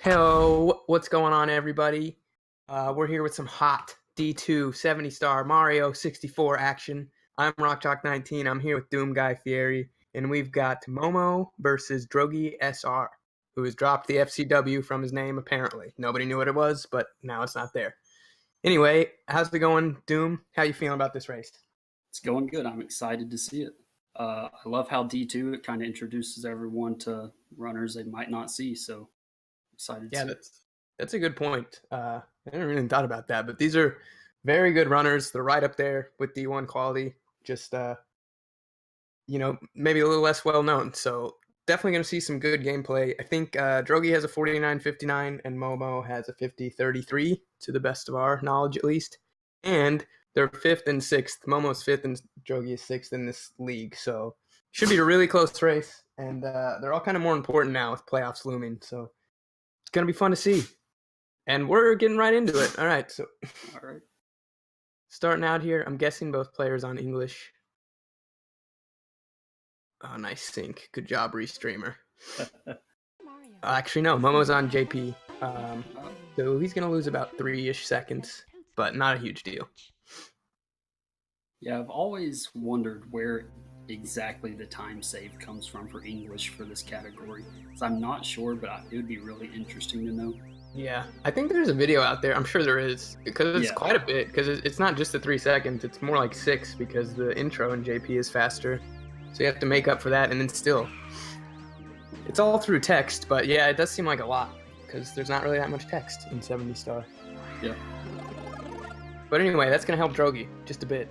Hello, what's going on, everybody? We're here with some hot D2 70-star Mario 64 action. I'm RockChalk19. I'm here with Doom Guy Fieri, and we've got m0m0 versus DrogieSR, who has dropped the FCW from his name, apparently. Nobody knew what it was, but now it's not there. Anyway, how's it going, Doom? How you feeling about this race? It's going good. I'm excited to see it. I love how D2 it kind of introduces everyone to runners they might not see. So excited to Yeah, see it. that's a good point. I never really thought about that, but these are very good runners. They're right up there with D1 quality. Just maybe a little less well known. So definitely going to see some good gameplay. I think Drogie has a 49-59 and m0m0 has a 50-33, to the best of our knowledge at least. And they're fifth and sixth. m0m0's fifth and Drogie is sixth in this league. So should be a really close race. And they're all kind of more important now with playoffs looming. So it's going to be fun to see. And we're getting right into it. All right. So All right. starting out here, I'm guessing both players on English. Oh, nice sync. Good job, Restreamer. Actually, no. m0m0's on JP. So he's going to lose about 3-ish seconds, but not a huge deal. Yeah, I've always wondered where exactly the time save comes from for English for this category. So I'm not sure, but it would be really interesting to know. Yeah, I think there's a video out there. I'm sure there is, because it's quite a bit, because it's not just the 3 seconds. It's more like 6, because the intro in JP is faster. So you have to make up for that, and then still, it's all through text, but yeah, it does seem like a lot, because there's not really that much text in 70-star. Yeah. But anyway, that's going to help Drogie just a bit.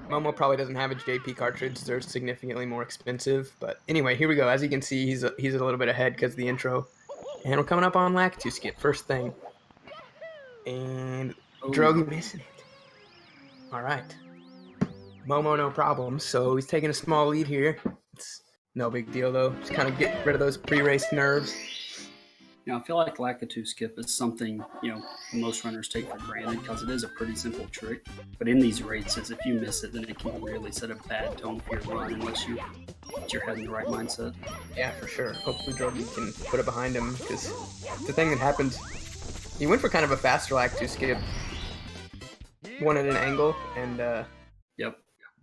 m0m0 probably doesn't have a JP cartridge. They're significantly more expensive. But anyway, here we go. As you can see, he's a little bit ahead because of the intro. And we're coming up on Lactu skip, first thing. And Drogie missing it. All right. m0m0 no problem. So he's taking a small lead here. It's no big deal, though. Just kind of get rid of those pre-race nerves. I feel like Lakitu skip is something, most runners take for granted because it is a pretty simple trick. But in these races, if you miss it, then it can really set a bad tone for your run unless you get your head in the right mindset. Yeah, for sure. Hopefully Drogie can put it behind him, because the thing that happened, he went for kind of a faster Lakitu skip. One at an angle, and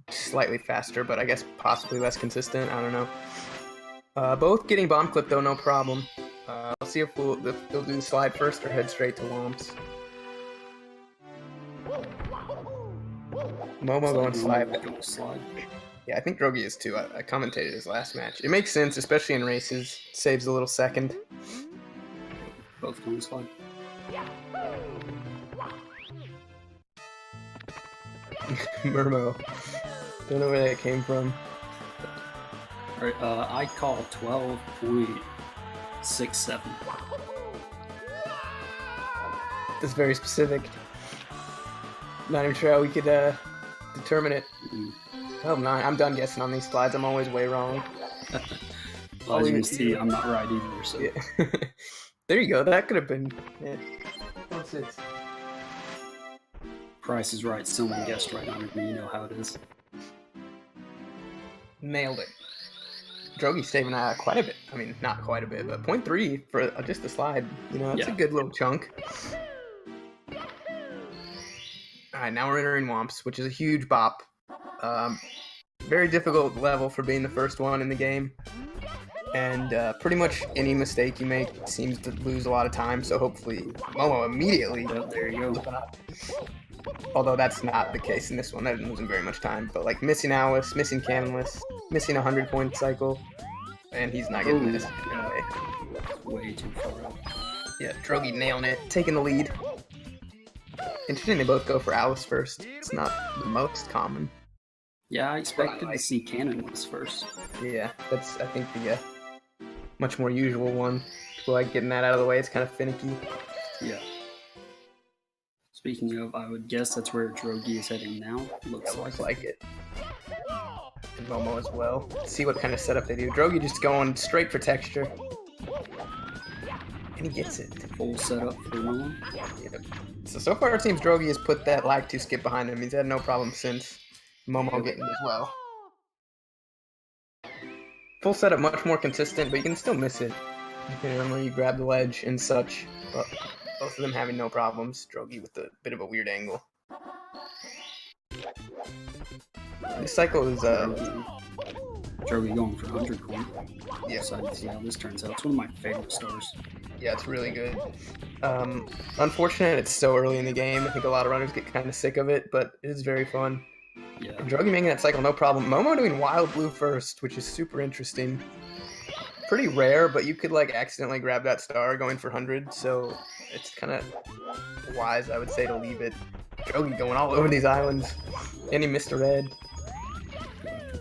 slightly faster, but I guess possibly less consistent. I don't know. Both getting bomb clip, though, no problem. Let's see if they'll do the slide first or head straight to Womps. m0m0 going slide. Yeah, I think Drogie is too. I commentated his last match. It makes sense, especially in races. Saves a little second. Both going slide. m0m0. Don't know where that came from. All right, I call 12.67. That's very specific. Not even sure how we could determine it. 12.9. I'm done guessing on these slides. I'm always way wrong. Well, as you can see, I'm not right either. So yeah. There you go. That could have been. Yeah. 12.6. Price is Right. Someone guessed right on me. You know how it is. Nailed it. Drogie's saving quite a bit. I mean, not quite a bit, but 0.3 for just the slide. It's a good little chunk. Alright, now we're entering Womps, which is a huge bop. Very difficult level for being the first one in the game. And pretty much any mistake you make seems to lose a lot of time, so hopefully m0m0 immediately. Yep, there you go. Although that's not the case in this one. That didn't lose him very much time. But like missing Alice, missing Cannonless, missing a 100-point cycle, and he's not getting this. Way too far out. Yeah, Drogie nailing it, taking the lead. Interesting they both go for Alice first. It's not the most common. Yeah, I expected to see Cannonless first. Yeah, that's, I think, the much more usual one. People like getting that out of the way. It's kind of finicky. Yeah. Speaking of, I would guess that's where Drogie is heading now. Looks like it. And m0m0 as well. Let's see what kind of setup they do. Drogie just going straight for texture. And he gets it. Full setup for m0m0. Yep. So far it seems Drogie has put that Lakitu skip behind him. He's had no problem since. m0m0 getting it as well. Full setup much more consistent, but you can still miss it. depending on where you grab the ledge and such. But both of them having no problems. Drogie with a bit of a weird angle. This cycle is Drogie going for 100 coin. Yeah. Excited to see how this turns out. It's one of my favorite stars. Yeah, it's really good. Unfortunate it's so early in the game. I think a lot of runners get kind of sick of it, but it is very fun. Yeah. And Drogie making that cycle, no problem. m0m0 doing wild blue first, which is super interesting. Pretty rare, but you could like accidentally grab that star going for 100, so it's kind of wise, I would say, to leave it. Drogie going all over these islands. And he missed a red.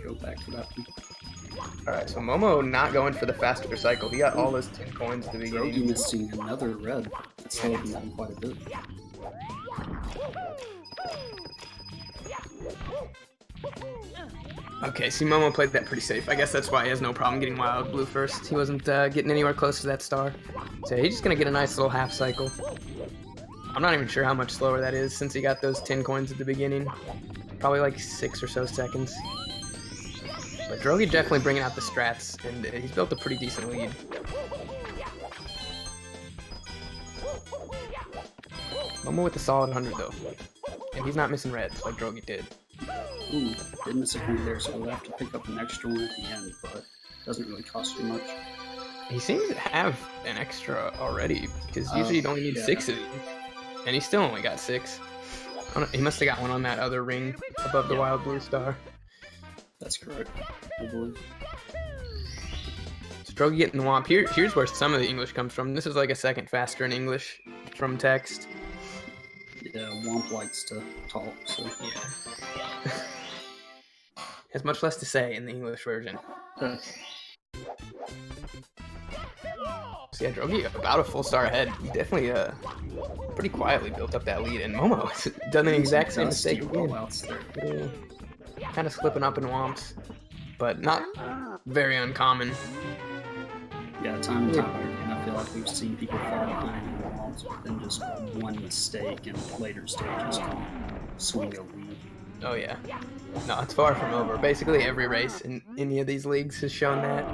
Go back for that one. Alright, so m0m0 not going for the faster cycle. He got all those 10 coins at the Drogie beginning. missing another red. That's slowed him down quite a bit. Okay, see, m0m0 played that pretty safe. I guess that's why he has no problem getting wild blue first. He wasn't getting anywhere close to that star. So he's just going to get a nice little half cycle. I'm not even sure how much slower that is since he got those 10 coins at the beginning. Probably like 6 or so seconds. But Drogie definitely bringing out the strats, and he's built a pretty decent lead. m0m0 with a solid 100 though. And he's not missing reds like Drogie did. Ooh, did miss a coin there, so we'll have to pick up an extra one at the end, but it doesn't really cost you much. He seems to have an extra already, because usually you only need 6 of these. And he still only got 6. I don't know, he must have got one on that other ring above the wild blue star. That's correct, I believe. So Drogie getting the womp. Here's where some of the English comes from. This is like a second faster in English from text. Yeah, Womp likes to talk, so... Yeah. Has much less to say in the English version. So yeah, Drogie about a full star ahead. He definitely pretty quietly built up that lead, and m0m0 has done the exact same mistake again. Kind of slipping up in womps, but not very uncommon. Yeah, time and time again, I feel like we've seen people fall behind in womps, but then just one mistake in later stages can swing a lead. Oh yeah. No, it's far from over. Basically every race in any of these leagues has shown that.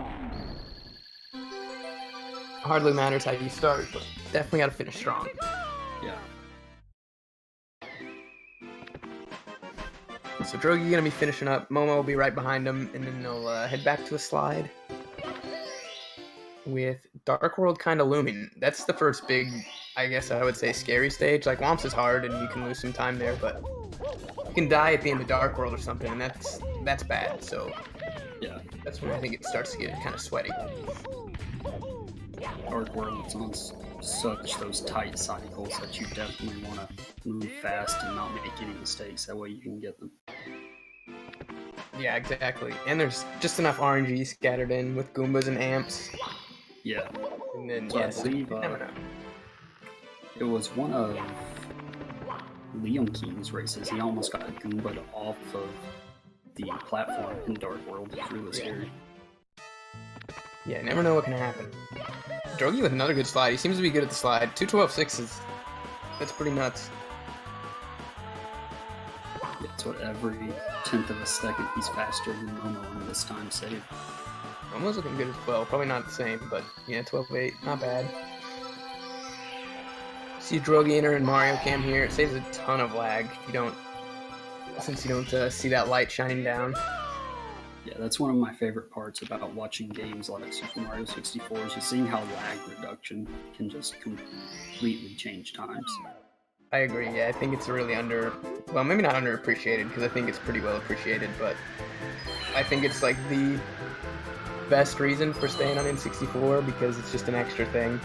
Hardly matters how you start, but definitely got to finish strong. Yeah. So Drogie gonna be finishing up. m0m0 will be right behind him, and then they'll head back to a slide with Dark World kind of looming. That's the first big, I guess I would say, scary stage. Like Womps is hard, and you can lose some time there, but you can die at the end of Dark World or something, and that's bad. So yeah, that's when I think it starts to get kind of sweaty. Dark World is on such those tight cycles that you definitely want to move fast and not make any mistakes. That way you can get them. Yeah, exactly. And there's just enough RNG scattered in with Goombas and Amps. Yeah. And then, so yes, I believe it was one of Liam King's races. He almost got Goomba'd off of the platform in Dark World. It's really scary. Yeah, never know what can happen. Drogie with another good slide. He seems to be good at the slide. 212.6 that's pretty nuts. Yeah, it's what every 10th of a second he's faster than m0m0 in this time saved. m0m's looking good as well. Probably not the same, but yeah, 12.8, not bad. See Drogie enter and Mario Cam here. It saves a ton of lag if you don't, since you don't see that light shining down. Yeah, that's one of my favorite parts about watching games like Super Mario 64 is just seeing how lag reduction can just completely change times. I agree, yeah, I think it's really well, maybe not underappreciated, because I think it's pretty well appreciated, but I think it's like the best reason for staying on N64, because it's just an extra thing.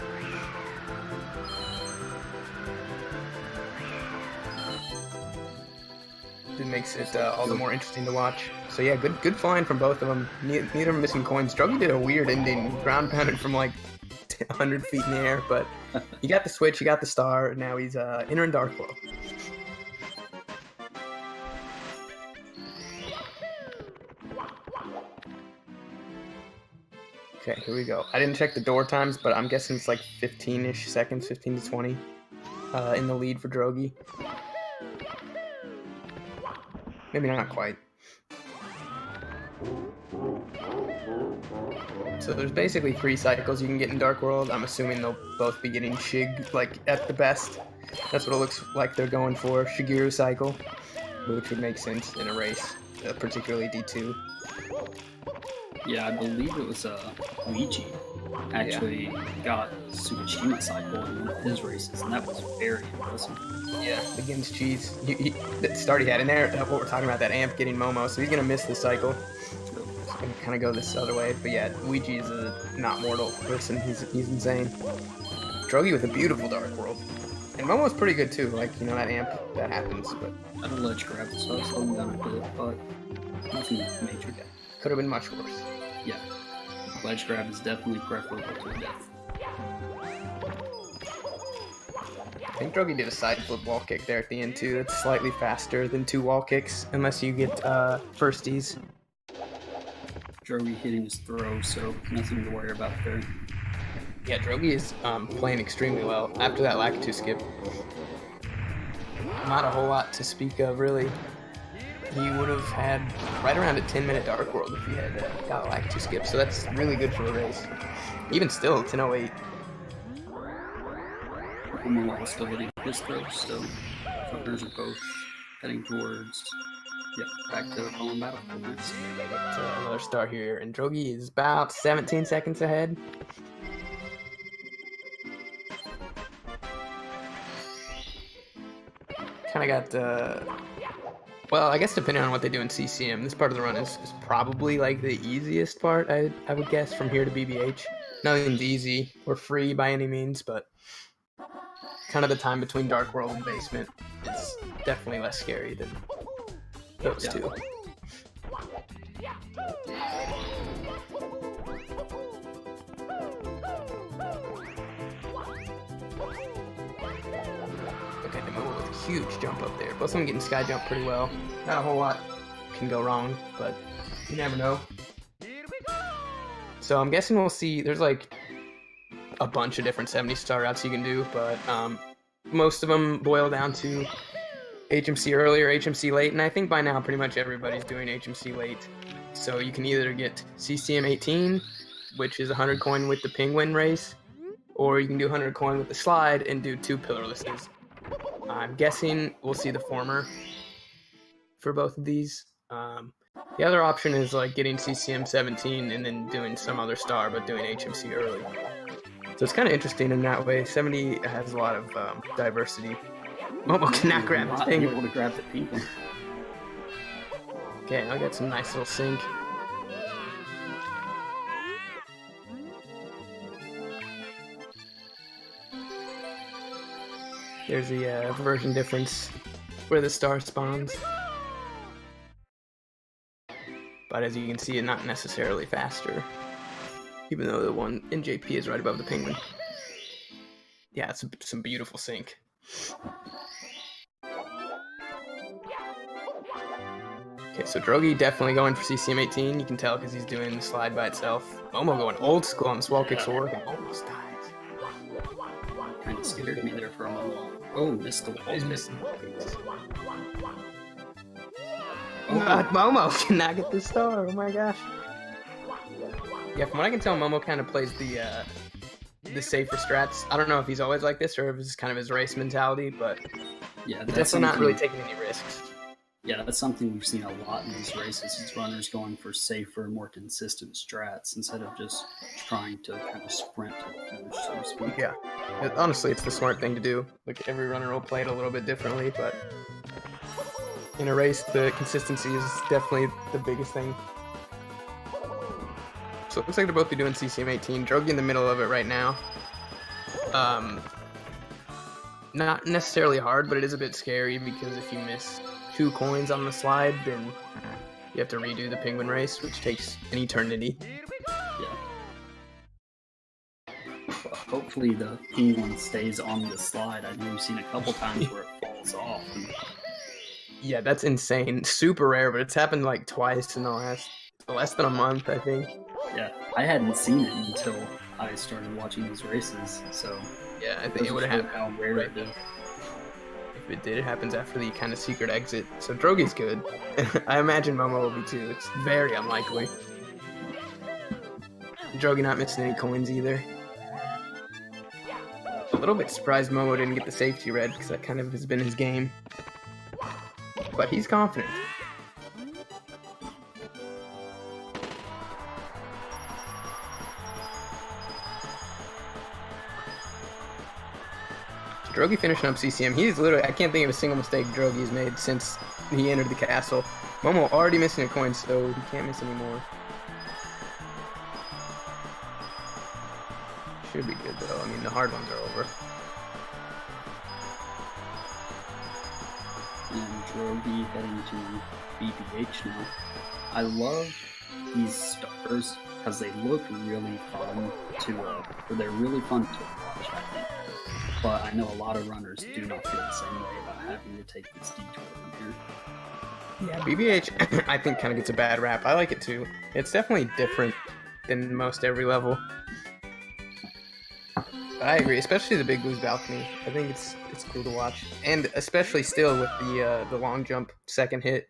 It makes it all the more interesting to watch. So yeah, good flying from both of them. Neither of them missing coins. Drogie did a weird ending, ground pounded from like 100 feet in the air, but he got the switch, he got the star, and now he's entering Dark World. Okay, here we go. I didn't check the door times, but I'm guessing it's like 15-ish seconds, 15 to 20 in the lead for Drogie. Maybe not quite. So there's basically 3 cycles you can get in Dark World. I'm assuming they'll both be getting Shig, like, at the best. That's what it looks like they're going for, Shigeru cycle, which would make sense in a race, particularly D2. Yeah, I believe it was Luigi actually got Tsukishima cycle in one of his races, and that was very impressive. Yeah, against Cheese. The start he had in there, what we're talking about, that amp getting Momo, so he's going to miss the cycle. He's going to kind of go this other way, but yeah, Luigi is a not mortal person. He's insane. Drogie with a beautiful Dark World. And Momo's pretty good too, like, you know, that amp, that happens, but... I had a ledge grab, so I was slowing down a bit, but nothing major. Could have been much worse. Yeah, ledge grab is definitely preferable to a death. I think Drogie did a side flip wall kick there at the end too. That's slightly faster than 2 wall kicks, unless you get firsties. Drogie hitting his throw, so nothing to worry about there. Yeah, Drogie is playing extremely well after that Lakitu skip. Not a whole lot to speak of, really. He would have had right around a 10-minute Dark World if he had got a Lakitu skip, so that's really good for a race. Even still, 10:08. Momo is still hitting his throw, so fuckers are both heading towards, back to Colin Battle. Nice. Another star here, and Drogie is about 17 seconds ahead. Kind of got, well, I guess depending on what they do in CCM, this part of the run is probably like the easiest part, I would guess, from here to BBH. Nothing's easy or free by any means, but kind of the time between Dark World and Basement is definitely less scary than those two. Okay, the Momo with a huge jump up there. Both of them getting sky jump pretty well. Not a whole lot can go wrong, but you never know. So I'm guessing we'll see, there's like a bunch of different 70-star routes you can do, but most of them boil down to HMC early or HMC late, and I think by now pretty much everybody's doing HMC late. So you can either get CCM 18, which is 100 coin with the Penguin race, or you can do 100 coin with the slide and do 2 pillarlesses. I'm guessing we'll see the former for both of these. The other option is like getting CCM 17 and then doing some other star, but doing HMC early. So it's kind of interesting in that way. 70 has a lot of diversity. Momo cannot grab his penguin. Able to grab the penguin. Okay, I'll get some nice little sync. There's the version difference where the star spawns. But as you can see, it's not necessarily faster, even though the one in JP is right above the penguin. Yeah, it's some beautiful sync. Okay, so Drogie definitely going for CCM 18. You can tell because he's doing the slide by itself. Momo going old school on the wall kicks will work and almost dies. Kind of scared me there for a moment. Oh, missed the wall. He's missing wall kicks. Oh, Momo cannot get the star. Oh my gosh. Yeah, from what I can tell, Momo kind of plays the safer strats. I don't know if he's always like this or if it's kind of his race mentality, but yeah, he's definitely not really taking any risks. Yeah, that's something we've seen a lot in these races. Is runners going for safer, more consistent strats instead of just trying to kind of sprint to the finish, so to speak. Yeah, honestly, it's the smart thing to do. Like every runner will play it a little bit differently, but in a race, the consistency is definitely the biggest thing. So it looks like they're both be doing CCM 18. Drogie in the middle of it right now. Not necessarily hard, but it is a bit scary because if you miss 2 coins on the slide, then you have to redo the penguin race, which takes an eternity. Yeah. Well, hopefully the penguin stays on the slide. I know we've seen a couple times where it falls off. Yeah, that's insane. Super rare, but it's happened like twice in the less than a month, I think. Yeah, I hadn't seen it until I started watching these races, so yeah, I think it would have happened. How rare it is. If it did, it happens after the kind of secret exit. So Drogie's good. I imagine Momo will be too. It's very unlikely. Drogie not missing any coins either. A little bit surprised Momo didn't get the safety red, because that kind of has been his game. But he's confident. Drogie finishing up CCM. He's literally, I can't think of a single mistake Drogie's made since he entered the castle. Momo already missing a coin, so he can't miss any more. Should be good though. I mean, the hard ones are over. And Drogie heading to BBH now. I love these stars because they look really fun to, or they're really fun to watch, I think. But I know a lot of runners do not feel the same way about having to take this detour in here. Yeah, BBH I think kind of gets a bad rap. I like it too. It's definitely different than most every level. But I agree, especially the Big Blue's balcony. I think it's cool to watch, and especially still with the long jump second hit.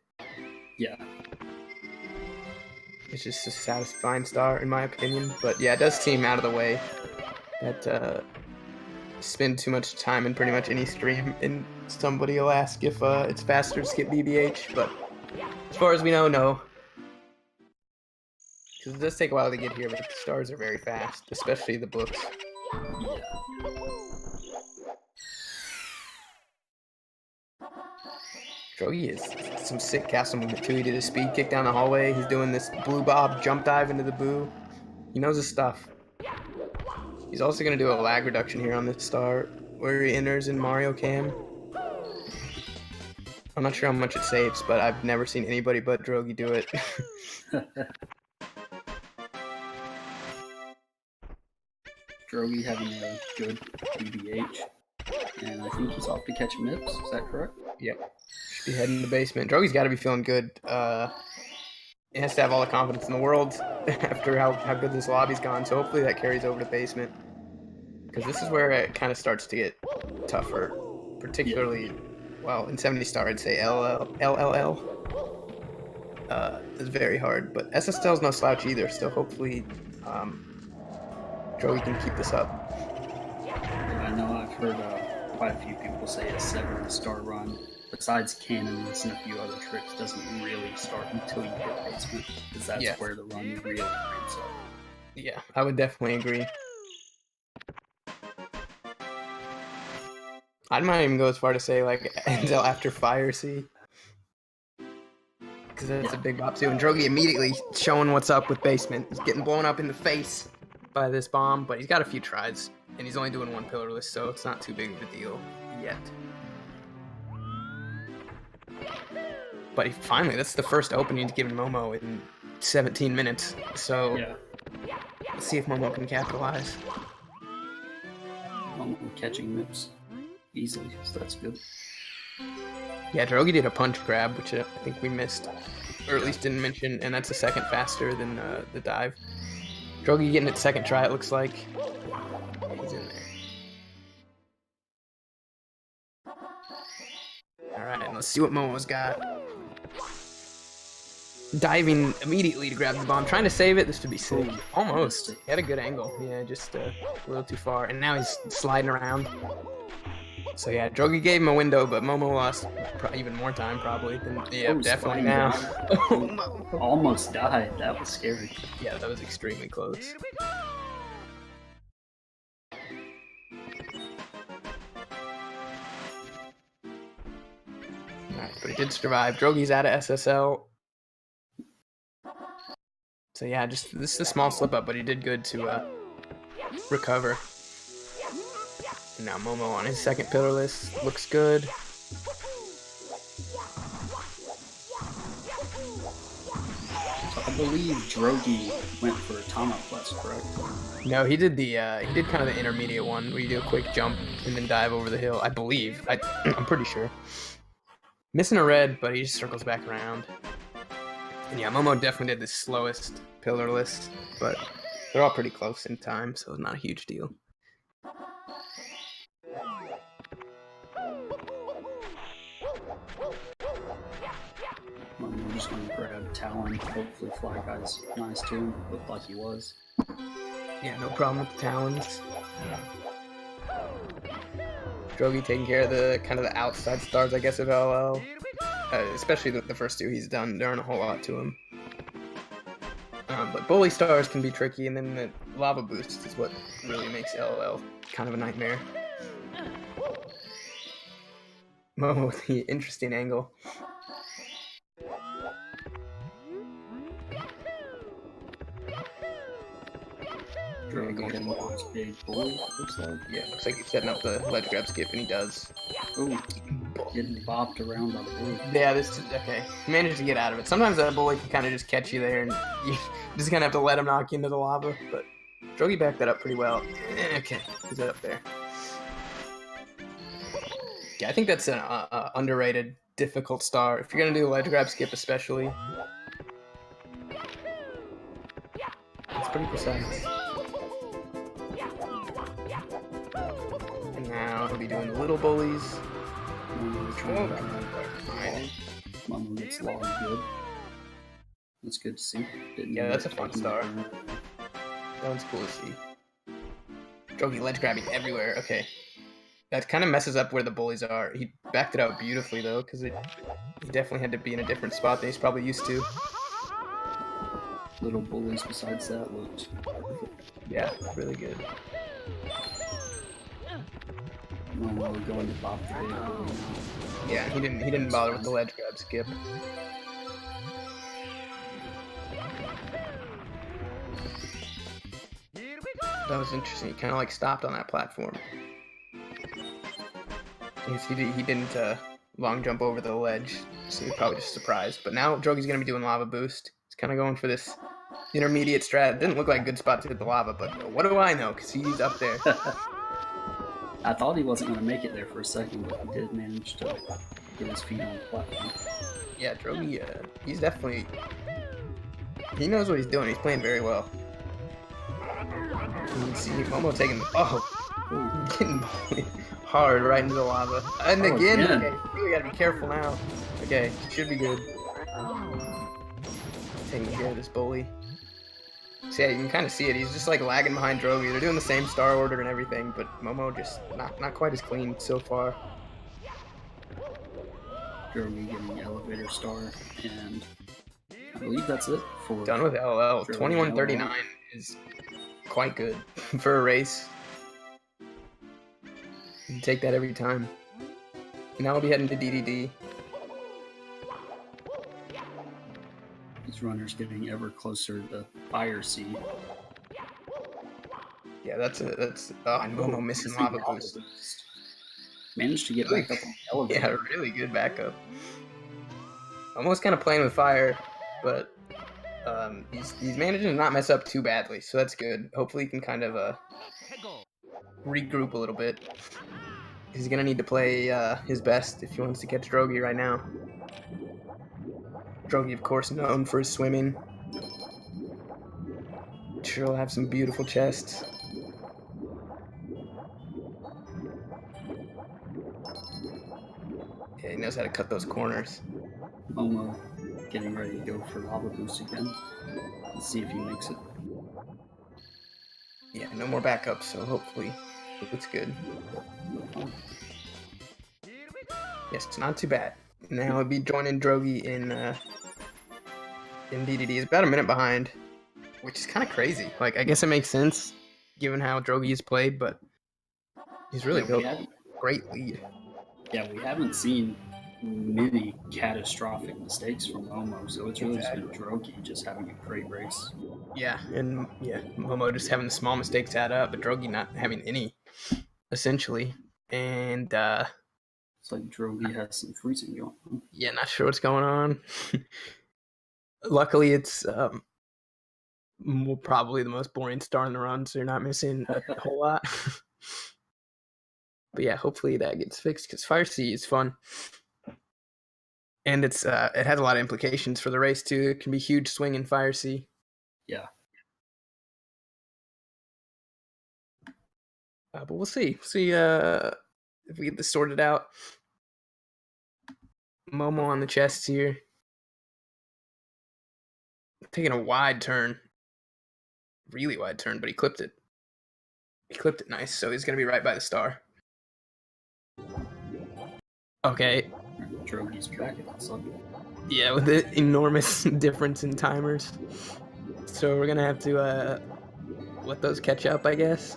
Yeah. It's just a satisfying star in my opinion. But yeah, it does seem out of the way that spend too much time in pretty much any stream, and somebody will ask if it's faster to skip BBH, but as far as we know, no. Because it does take a while to get here, but the stars are very fast, especially the books. Yeah. Drogie is some sick castle movement too. He did a speed kick down the hallway. He's doing this blue bob jump dive into the boo. He knows his stuff. He's also going to do a lag reduction here on this star, where he enters in Mario Cam. I'm not sure how much it saves, but I've never seen anybody but Drogie do it. Drogie having a good BBH, and I think he's off to catch MIPS, is that correct? Yep. Should be heading to the basement. Drogie's got to be feeling good. He has to have all the confidence in the world after how good this lobby's gone, so hopefully that carries over to basement. Because this is where it kind of starts to get tougher, particularly, well, in 70 star I'd say LLL. It's very hard, but SSL's no slouch either, so hopefully Drogie can keep this up. I know I've heard quite a few people say a 7-star run, besides cannons and a few other tricks, doesn't really start until you hit basement, because that's where the run really ramps up. Yeah, I would definitely agree. I might even go as far to say, like, until after Fire C. Because that's a big bop too. And Drogie immediately showing what's up with basement. He's getting blown up in the face by this bomb, but he's got a few tries. And he's only doing one pillarless, so it's not too big of a deal yet. But he, finally, that's the first opening to give Momo in 17 minutes. So let's see if Momo can capitalize. Momo catching MIPS easily, so that's good. Yeah, Drogie did a punch grab, which I think we missed, or at least didn't mention, and that's a second faster than the dive. Drogie getting it second try, it looks like. He's in there. Alright, let's see what Momo's got. Diving immediately to grab the bomb, trying to save it. This would be sick. Almost. He had a good angle. Yeah, just a little too far. And now he's sliding around. So yeah, Drogie gave him a window, but Momo lost even more time probably. Yeah, definitely now. Almost died. That was scary. Yeah, that was extremely close. Alright, but he did survive. Drogie's out of SSL. So yeah, just this is a small slip up, but he did good to recover. And now Momo on his second pillarless looks good. So I believe Drogie went for a Tama Plus, correct? No, he did he did kind of the intermediate one where you do a quick jump and then dive over the hill. I believe. I'm pretty sure. Missing a red, but he just circles back around. And yeah, Momo definitely did the slowest pillarless, but they're all pretty close in time, so it's not a huge deal. I'm just going to grab Talon. Hopefully Fly Guy's nice too. Looked like he was. Yeah, no problem with the talons. Drogie taking care of the kind of the outside stars, I guess, of LL. Especially the first two he's done. There aren't a whole lot to him. But bully stars can be tricky, and then the lava boost is what really makes LL kind of a nightmare. Momo with the interesting angle. Drogie hitting towards big bully. Yeah, looks like he's setting up the ledge grab skip, and he does. Ooh, getting bopped around by the bully. Yeah, okay. He managed to get out of it. Sometimes that bully can kind of just catch you there, and you just kind of have to let him knock you into the lava. But Drogie backed that up pretty well. Okay, he's up there. Yeah, I think that's an underrated, difficult star. If you're gonna do a ledge grab skip, especially, it's pretty precise. And now he'll be doing the little bullies. Momo gets logged good. That's good to see. Yeah, that's a fun star. That one's cool to see. Drogie ledge grabbing everywhere. Okay. That kind of messes up where the bullies are. He backed it out beautifully, though, because he definitely had to be in a different spot than he's probably used to. Little bullies besides that looked perfect. Yeah, really good. Momo going to bop the big bully. Yeah, he didn't bother with the ledge grab skip. That was interesting. He kind of like stopped on that platform. He didn't long jump over the ledge, so he's probably just surprised. But now Drogie's gonna be doing lava boost. He's kind of going for this intermediate strat. It didn't look like a good spot to hit the lava, but what do I know? Because he's up there. I thought he wasn't going to make it there for a second, but he did manage to get his feet on the platform. Yeah, Drogie, he's definitely... He knows what he's doing. He's playing very well. You can see Momo taking... Getting bullied hard right into the lava. And again, okay, we gotta be careful now. Okay, should be good. Taking care of this bully. So yeah, you can kind of see it. He's just like lagging behind Drogie. They're doing the same star order and everything, but Momo just not quite as clean so far. Drogie getting the elevator star, and I believe that's it for done with LL. 21:39 is quite good for a race. You take that every time. Now we'll be heading to DDD. These runners getting ever closer to Fire Sea. Yeah, that's Momo missing lava boost. Managed to get back up on the elevator. Yeah, really good backup. Almost kind of playing with fire, but he's managing to not mess up too badly, so that's good. Hopefully he can kind of regroup a little bit. He's gonna need to play his best if he wants to catch Drogie right now. Drogie, of course, known for his swimming. Sure, he'll have some beautiful chests. Yeah, he knows how to cut those corners. Momo getting ready to go for lava boost again. Let's see if he makes it. Yeah, no more backups, so hopefully it's good. Yes, it's not too bad. Now I'll be joining Drogie in DDD. He's about a minute behind, which is kind of crazy. Like, I guess it makes sense given how Drogie has played, but he's really built a great lead. Yeah, we haven't seen many catastrophic mistakes from Momo, so it's really just been Drogie just having a great race. Yeah, and Momo just having the small mistakes add up, but Drogie not having any, essentially. And it's like Drogie has some freezing going on. Yeah, not sure what's going on. Luckily, it's probably the most boring star in the run, so you're not missing a whole lot. But yeah, hopefully that gets fixed, because Fire Sea is fun. And it has a lot of implications for the race, too. It can be a huge swing in Fire Sea. Yeah. But we'll see. See if we get this sorted out. Momo on the chests here. Taking a wide turn really wide turn, but he clipped it. He clipped it nice, so he's going to be right by the star. Okay. Drogie's back at the sub. Yeah, with the enormous difference in timers. So we're going to have to let those catch up, I guess.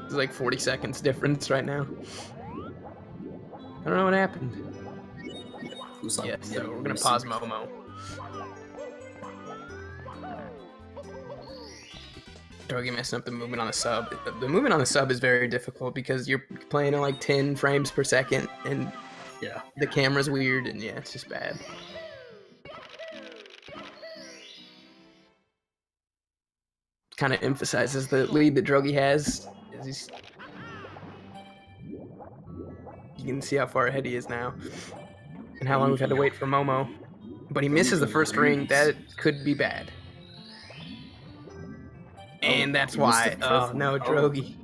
It's like 40 seconds difference right now. I don't know what happened. Yeah, so we're going to pause m0m0. Drogie messing up the movement on the sub. The movement on the sub is very difficult because you're playing at like 10 frames per second, and yeah, the camera's weird, and yeah, it's just bad. Kind of emphasizes the lead that Drogie has. You can see how far ahead he is now, and how long we've had to wait for m0m0. But he misses the first ring. That could be bad. And that's why. Oh no, Drogie.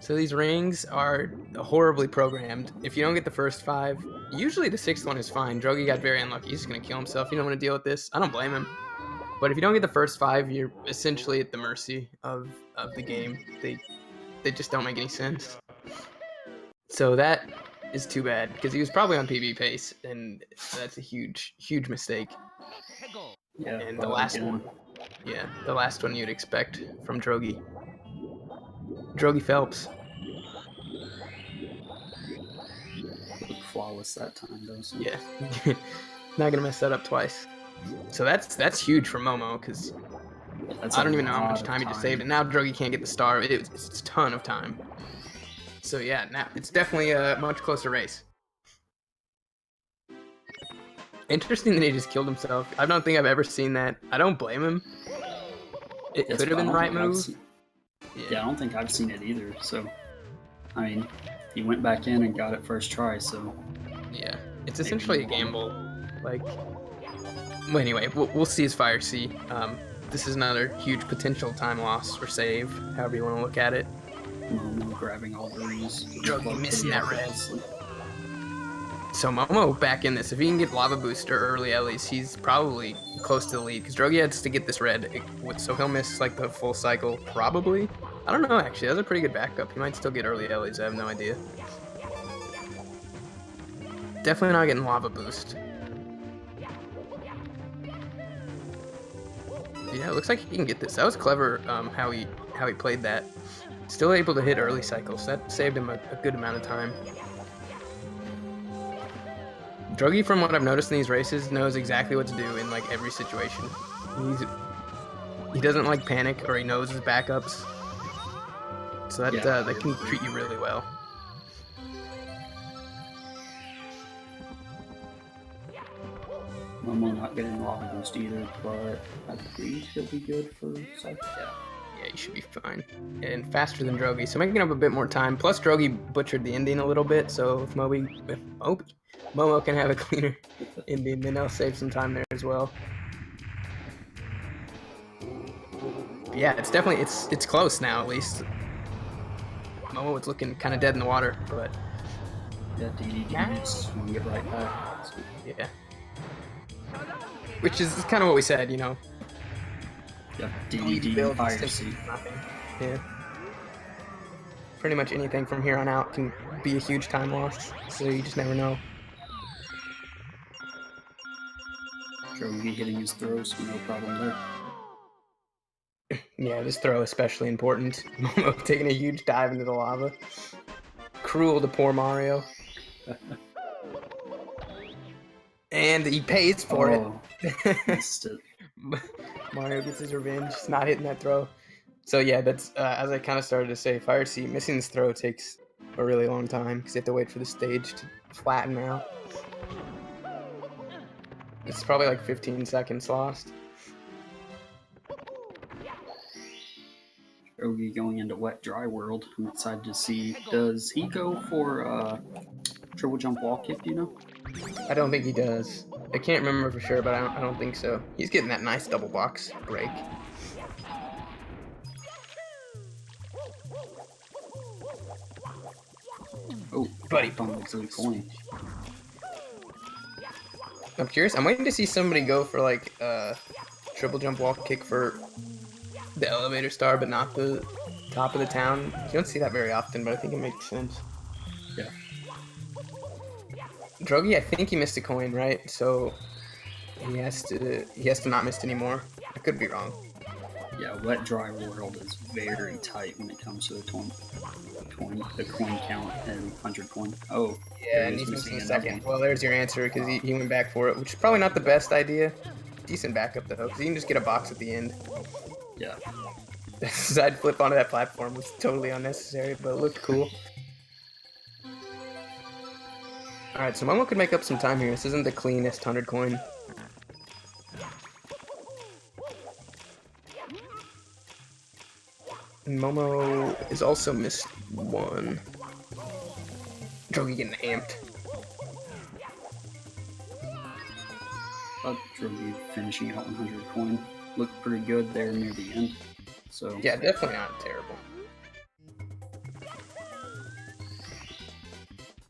So these rings are horribly programmed. If you don't get the first 5, usually the 6th one is fine. Drogie got very unlucky. He's just gonna kill himself. You don't want to deal with this. I don't blame him. But if you don't get the first 5, you're essentially at the mercy of the game. They just don't make any sense. So that is too bad, because he was probably on PB pace, and that's a huge mistake. Yeah, and the last one. Yeah, the last one you'd expect from Drogie. Drogie Phelps. Looked flawless that time, though. So. Yeah, not gonna mess that up twice. So that's huge for m0m0, because I don't even know how much time he just saved, and now Drogie can't get the star. It's a ton of time. So yeah, now it's definitely a much closer race. Interesting that he just killed himself. I don't think I've ever seen that. I don't blame him. It could have been the right move. Yeah, I don't think I've seen it either. So, I mean, he went back in and got it first try. So, yeah, it's essentially a gamble. Like, well, anyway, we'll see his Fire C. This is another huge potential time loss or save, however you want to look at it. Grabbing all the rings. Drogie missing that red. So m0m0 back in this. If he can get Lava Boost or early Ellie's, he's probably close to the lead, because Drogie has to get this red, so he'll miss like the full cycle, probably. I don't know, actually. That's a pretty good backup. He might still get early Ellie's. I have no idea. Definitely not getting Lava Boost. Yeah, it looks like he can get this. That was clever, how he played that. Still able to hit early cycles. That saved him a good amount of time. Drogie, from what I've noticed in these races, knows exactly what to do in like every situation. He doesn't like panic, or he knows his backups. So that that can treat you really well. m0m0 not getting Lava Boost either, but I believe he'll be good for cycle. Yeah, you should be fine. And faster than Drogie, so making up a bit more time. Plus, Drogie butchered the ending a little bit, so if m0m0 can have a cleaner ending, then they'll save some time there as well. But yeah, it's definitely, it's close now, at least. m0m0 is looking kind of dead in the water, but... Yeah, DDD swing it right back. Yeah. Which is kind of what we said, you know. Yeah, DDD Fire C. Yeah. Pretty much anything from here on out can be a huge time loss, so you just never know. Drogie hitting his throws, no problem there. Yeah, this throw especially important. m0m0 taking a huge dive into the lava. Cruel to poor Mario. And he pays for it. Missed it. Mario gets his revenge, just not hitting that throw. So yeah, that's as I kind of started to say, Fire C, missing this throw takes a really long time, because you have to wait for the stage to flatten out. It's probably like 15 seconds lost. Drogie going into wet dry world. I'm excited to see, does he go for triple jump wall kick, do you know? I don't think he does. I can't remember for sure, but I don't think so. He's getting that nice double box break. Oh, buddy. I'm curious. I'm waiting to see somebody go for like triple jump wall kick for the elevator star, but not the top of the town. You don't see that very often, but I think it makes sense. Yeah. Drogie, I think he missed a coin, right? So he has to not miss anymore. I could be wrong. Yeah, Wet Dry World is very tight when it comes to the coin count and 100 coin. Oh, Yeah, and he's missing a second. Well, there's your answer, because he went back for it, which is probably not the best idea. Decent backup, though, because you can just get a box at the end. Yeah. The side flip onto that platform was totally unnecessary, but it looked cool. Alright, so m0m0 could make up some time here. This isn't the cleanest 100 coin. And m0m0 is also missed one. Drogie getting amped. Drogie finishing out 100 coin. Looked pretty good there near the end. So yeah, definitely not terrible.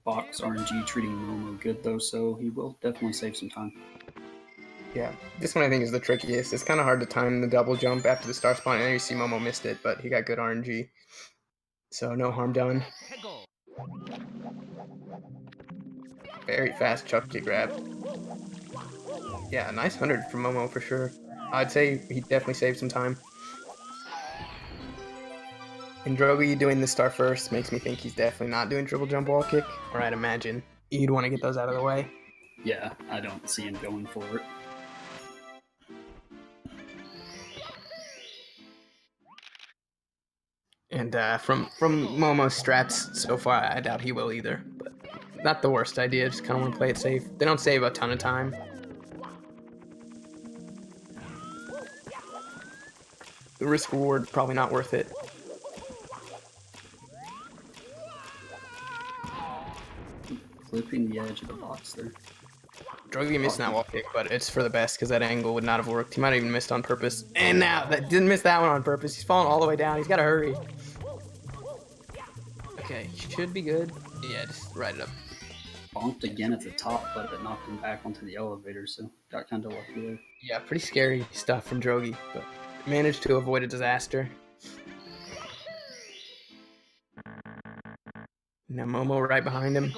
Box RNG treating m0m0 good though, so he will definitely save some time. Yeah, this one I think is the trickiest. It's kind of hard to time the double jump after the star spawn, and there you see m0m0 missed it, but he got good RNG. So no harm done. Very fast chuck kick grab. Yeah, nice 100 from m0m0 for sure. I'd say he definitely saved some time. And Drogie doing the star first makes me think he's definitely not doing triple jump wall kick, or I'd imagine you'd want to get those out of the way. Yeah, I don't see him going for it. And from m0m0's strats so far, I doubt he will either. But not the worst idea, just kind of want to play it safe. They don't save a ton of time. The risk reward, probably not worth it. Flipping the edge of the box there. Drogie missed that wall kick, but it's for the best because that angle would not have worked. He might have even missed on purpose. And now, that didn't miss that one on purpose. He's falling all the way down. He's got to hurry. Okay, should be good. Yeah, just ride it up. Bonked again at the top, but it knocked him back onto the elevator, so got kind of lucky there. Yeah, pretty scary stuff from Drogie, but managed to avoid a disaster. Now m0m0 right behind him.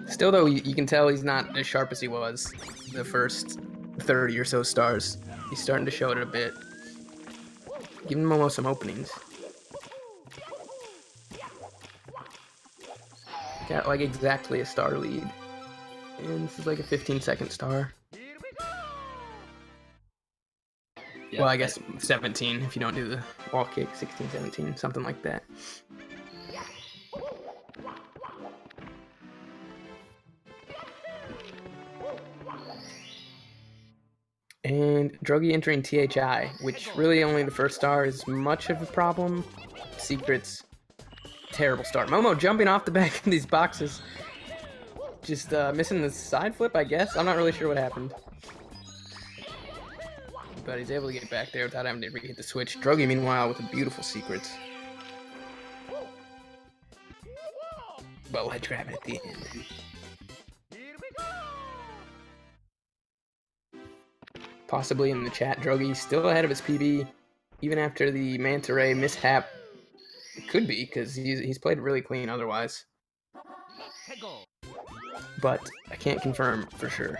Still, though, you can tell he's not as sharp as he was the first 30 or so stars. He's starting to show it a bit. Giving m0m0 some openings. Got like exactly a star lead. And this is like a 15-second star. Yeah, well, I guess 17 if you don't do the wall kick. 16, 17, something like that. And Drogie entering THI, which really only the first star is much of a problem. Secrets, terrible start. m0m0 jumping off the back of these boxes. Just missing the side flip, I guess. I'm not really sure what happened. But he's able to get back there without having to hit the switch. Drogie, meanwhile, with a beautiful secret. But ledge grabbing at the end. Possibly in the chat, Drogie still ahead of his PB, even after the Manta Ray mishap. It could be, because he's played really clean otherwise. But I can't confirm for sure.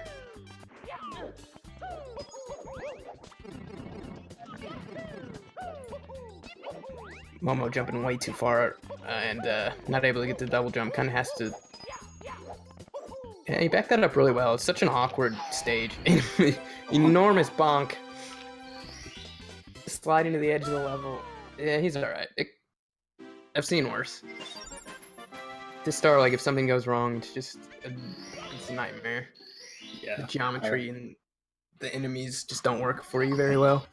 m0m0 jumping way too far and not able to get the double jump. Kind of has to. Yeah, he backed that up really well. It's such an awkward stage. Enormous bonk. Sliding to the edge of the level. Yeah, he's alright. I've seen worse. This star, like, if something goes wrong, it's just it's a nightmare. Yeah. The geometry and the enemies just don't work for you very well.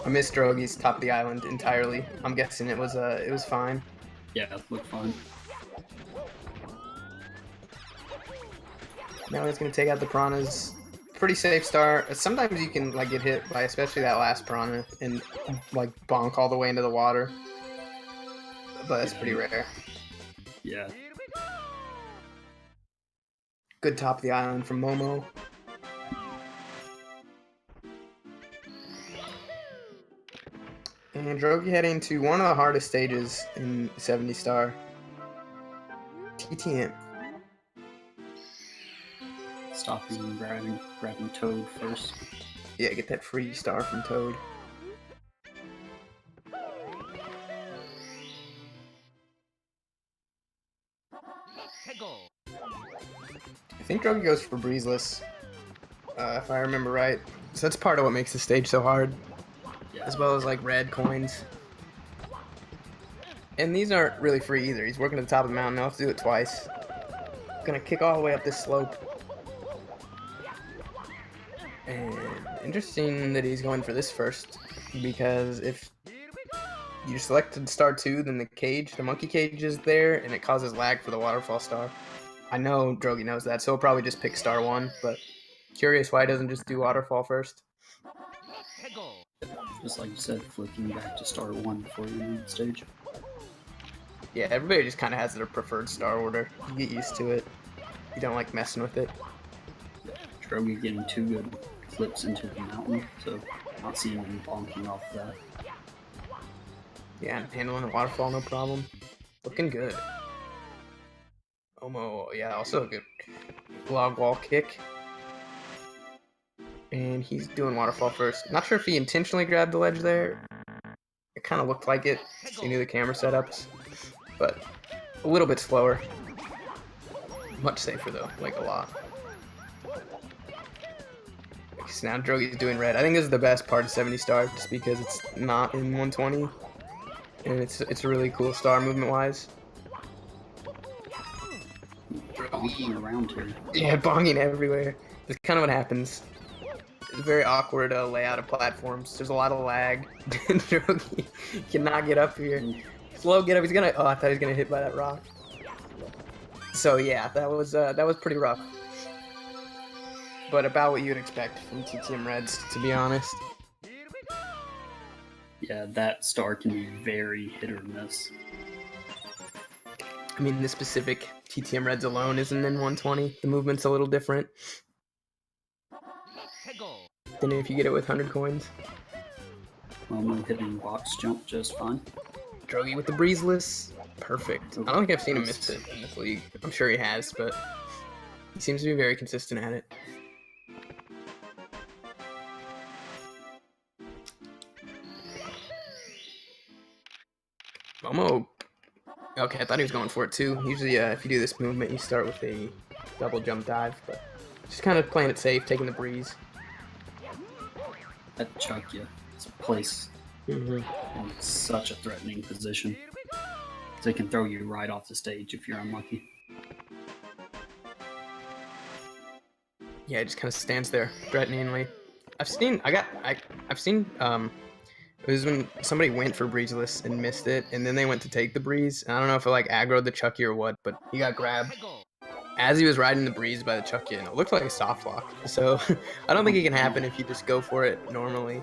I missed Drogie's top of the island entirely. I'm guessing it was fine. Yeah, it looked fine. Now he's gonna take out the piranhas. Pretty safe start. Sometimes you can like get hit by especially that last piranha and like bonk all the way into the water. But that's pretty rare. Yeah. Good top of the island from m0m0. And Drogie heading to one of the hardest stages in 70 star. TTM. Stopping and grabbing Toad first. Yeah, get that free star from Toad. I think Drogie goes for breezeless, if I remember right. So that's part of what makes the stage so hard, as well as like red coins. And these aren't really free either. He's working at the top of the mountain. He'll have to do it twice. Gonna kick all the way up this slope. And interesting that he's going for this first, because if you selected star 2, then the monkey cage is there, and it causes lag for the waterfall star. I know Drogie knows that, so he'll probably just pick star 1, but curious why he doesn't just do waterfall first. Just like you said, flicking back to star 1 before you leave the stage. Yeah, everybody just kind of has their preferred star order. You get used to it. You don't like messing with it. Drogie getting 2 good flips into the mountain, so not seeing him bonking off that. Yeah, handling the waterfall, no problem. Looking good. Omo, yeah, also a good log wall kick. And he's doing waterfall first. Not sure if he intentionally grabbed the ledge there. It kind of looked like it. He knew the camera setups. But a little bit slower. Much safer though, like a lot. So now Drogie's doing red. I think this is the best part of 70 star, just because it's not in 120. And it's a really cool star movement wise. Bonking around here. Yeah, bonging everywhere. That's kind of what happens. It's a very awkward layout of platforms. There's a lot of lag. Drogie cannot get up here. Slow get up. He's gonna. Oh, I thought he was gonna hit by that rock. So yeah, that was pretty rough. But about what you'd expect from TTM Reds, to be honest. Yeah, that star can be very hit or miss. I mean, the specific TTM Reds alone isn't in 120. The movement's a little different than if you get it with 100 coins. m0m0 hitting box jump just fine. Drogie with the breezeless. Perfect. I don't think I've seen him miss it in this league. I'm sure he has, but he seems to be very consistent at it. m0m0. Okay, I thought he was going for it too. Usually, if you do this movement, you start with a double jump dive, but just kind of playing it safe, taking the breeze. That chuck you. It's placed in such a threatening position. So it can throw you right off the stage if you're unlucky. Yeah, it just kind of stands there threateningly. I've seen it was when somebody went for breezeless and missed it, and then they went to take the breeze. And I don't know if it like aggroed the Chucky or what, but he got grabbed as he was riding the breeze by the Chucky, and it looked like a soft lock. So I don't think it can happen if you just go for it normally.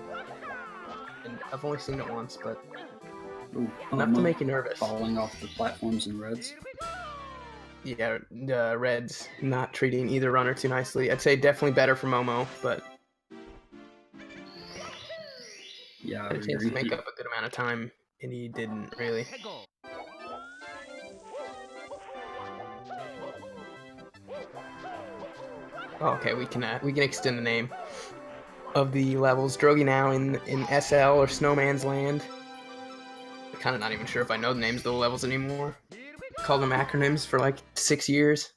And I've only seen it once, but enough to make you nervous. Falling off the platforms in reds. Yeah, the Reds not treating either runner too nicely. I'd say definitely better for m0m0, but yeah, had a chance to make up a good amount of time, and he didn't really. Oh, okay, we can extend the name of the levels. Drogie now in SL or Snowman's Land. I'm kind of not even sure if I know the names of the levels anymore. Called them acronyms for like 6 years.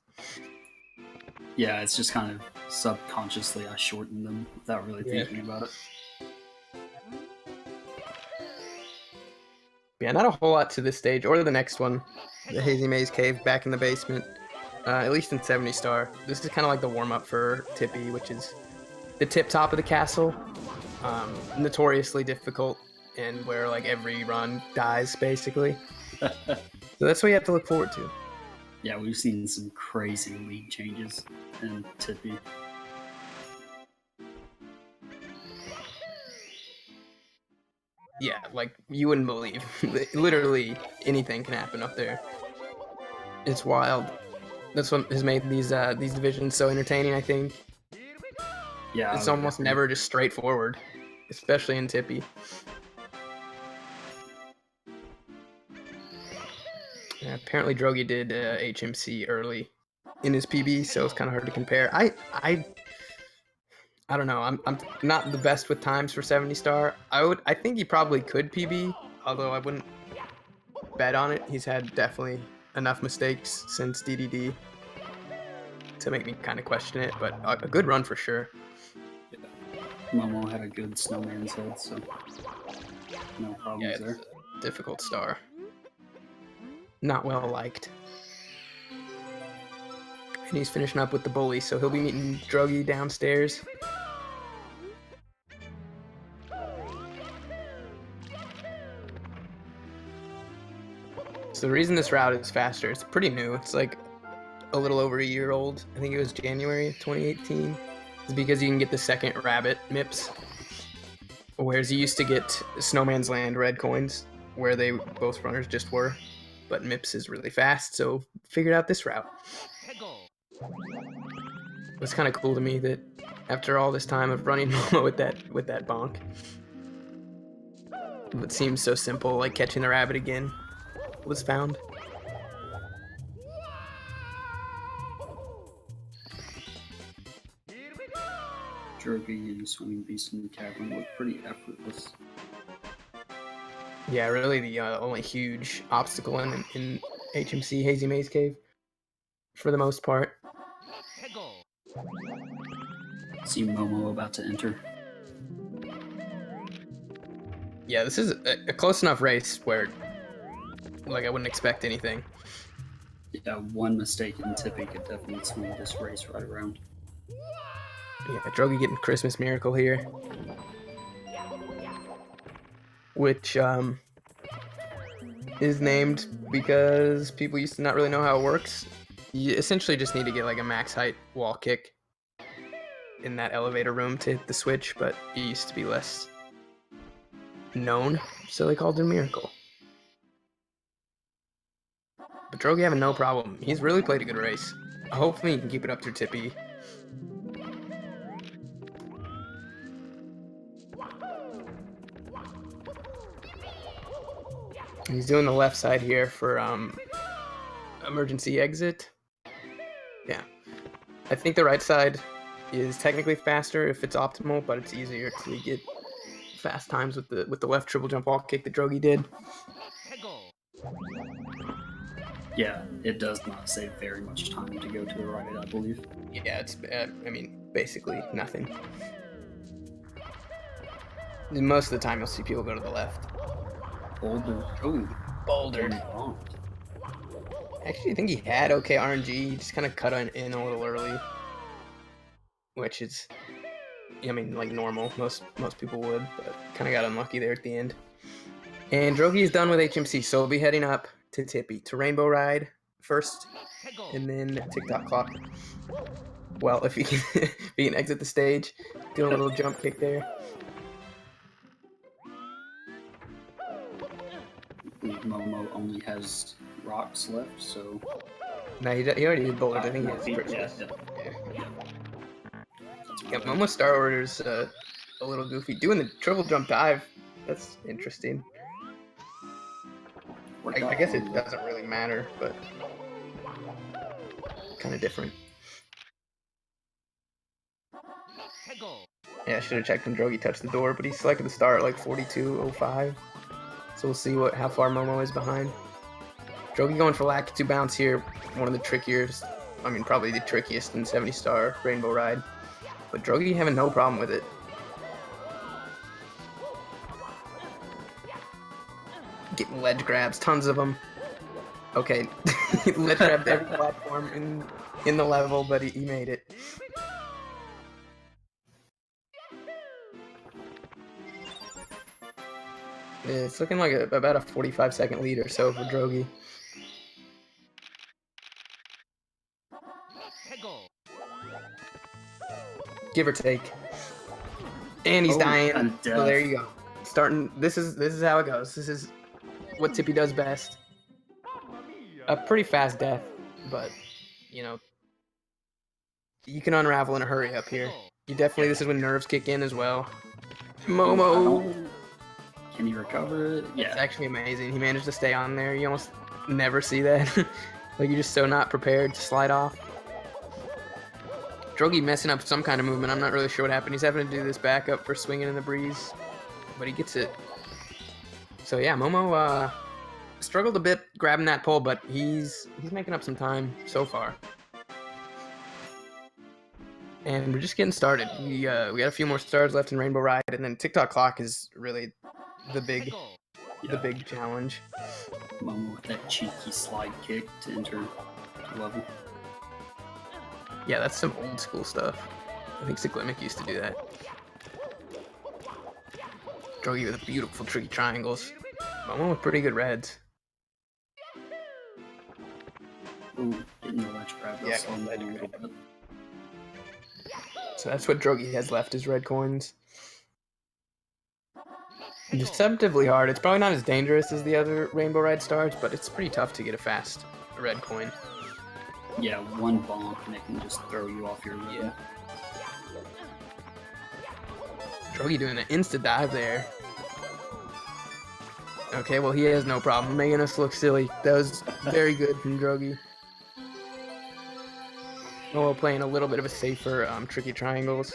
Yeah, it's just kind of subconsciously I shortened them without really thinking about it. Yeah, not a whole lot to this stage or the next one, the Hazy Maze Cave back in the basement. At least in 70 star. This is kind of like the warm-up for Tippy, which is the tip top of the castle. Notoriously difficult, and where like every run dies basically. So that's what you have to look forward to. Yeah, we've seen some crazy league changes in Tippy. Yeah, like you wouldn't believe. Literally anything can happen up there. It's wild. That's what has made these divisions so entertaining, I think. Yeah, it's almost never just straightforward, especially in Tippy. Apparently Drogie did HMC early in his PB, so it's kind of hard to compare. I don't know. I'm not the best with times for 70 star. I think he probably could PB, although I wouldn't bet on it. He's had definitely enough mistakes since DDD to make me kind of question it, but a good run for sure. Yeah. Momo had a good snowman's head, so no problems there. Difficult star. Not well liked. And he's finishing up with the bully, so he'll be meeting Drogie downstairs. So the reason this route is faster, it's pretty new. It's like a little over a year old. I think it was January of 2018. It's because you can get the second rabbit MIPS. Whereas you used to get Snowman's Land red coins, where they both runners just were. But MIPS is really fast, so figured out this route. It's kind of cool to me that after all this time of running Momo with that bonk, it seems so simple, like catching the rabbit again was found. Drogie and Swimming Beast in the Cavern look pretty effortless. Yeah, really the only huge obstacle in HMC Hazy Maze Cave, for the most part. See Momo about to enter. Yeah, this is a close enough race where, like, I wouldn't expect anything. Yeah, one mistake in Tippy could definitely swing this race right around. Yeah, Drogie getting Christmas Miracle here. Which, is named because people used to not really know how it works. You essentially just need to get, like, a max height wall kick in that elevator room to hit the switch, but it used to be less known, so they called it a miracle. But Drogie having no problem. He's really played a good race. Hopefully he can keep it up through Tippy. He's doing the left side here for emergency exit. Yeah. I think the right side is technically faster if it's optimal, but it's easier to get fast times with the left triple jump wall kick that Drogie did. Yeah, it does not save very much time to go to the right, I believe. Yeah, it's I mean, basically nothing. Most of the time you'll see people go to the left. Boulder. Ooh. Boulder. Actually, I think he had okay RNG. He just kind of cut in a little early, which is, I mean, like normal. Most people would, but kind of got unlucky there at the end. And Drogie is done with HMC, so we'll be heading up to Tippy to Rainbow Ride first, and then TikTok Clock. Well, if he can exit the stage, do a little jump kick there. Momo only has rocks left, so... No, he already did boulders. I think he has Christmas. Yeah, Momo's star order's a little goofy. Doing the triple jump dive, that's interesting. I guess it doesn't really matter, but kind of different. Yeah, I should have checked when Drogie touched the door, but he selected the star at like 42.05. So we'll see how far Momo is behind. Drogie going for Lakitu bounce here. One of the trickiest, I mean, probably the trickiest in 70 star Rainbow Ride. But Drogie having no problem with it. Getting ledge grabs, tons of them. Okay, ledge grabbed every platform in the level, but he made it. It's looking like about a 45-second lead or so for Drogie. Give or take. And he's dying. So there you go. Starting. This is how it goes. This is what Tippy does best. A pretty fast death, but you know, you can unravel in a hurry up here. You definitely. This is when nerves kick in as well. Momo. Can he recover it? Yeah. It's actually amazing. He managed to stay on there. He almost never see that. Like, you're just so not prepared to slide off. Drogie messing up some kind of movement. I'm not really sure what happened. He's having to do this backup for swinging in the breeze, but he gets it. So yeah, m0m0 struggled a bit grabbing that pole, but he's making up some time so far. And we're just getting started. We got a few more stars left in Rainbow Ride, and then TikTok Clock is really the big challenge. m0m0 with that cheeky slide kick to enter the level. Yeah, that's some old school stuff. I think Cyclimic used to do that. Drogie with beautiful tricky triangles. m0m0 with pretty good reds. Ooh, getting the ledge grab. Yeah, Slowing down a little bit. So that's what Drogie has left, is red coins. Deceptively hard. It's probably not as dangerous as the other Rainbow Ride stars, but it's pretty tough to get a fast red coin. Yeah, one bonk and it can just throw you off your rhythm. Yeah. Drogie doing an insta dive there. Okay, well, he has no problem making us look silly. That was very good from Drogie. Oh, playing a little bit of a safer tricky triangles.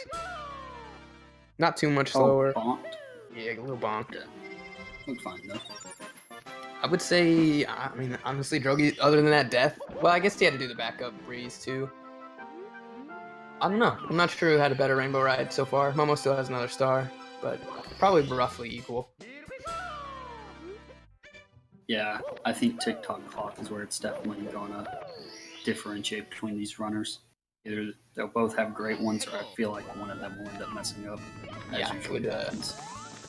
Not too much slower. Bonked. Yeah, a little bonked. Yeah. Looked fine though. I would say, I mean, honestly, Drogie, other than that death, well, I guess he had to do the backup breeze too. I don't know. I'm not sure who had a better Rainbow Ride so far. m0m0 still has another star, but probably roughly equal. Yeah, I think TikTok Clock is where it's definitely gonna differentiate between these runners. Either they'll both have great ones, or I feel like one of them will end up messing up. Yeah,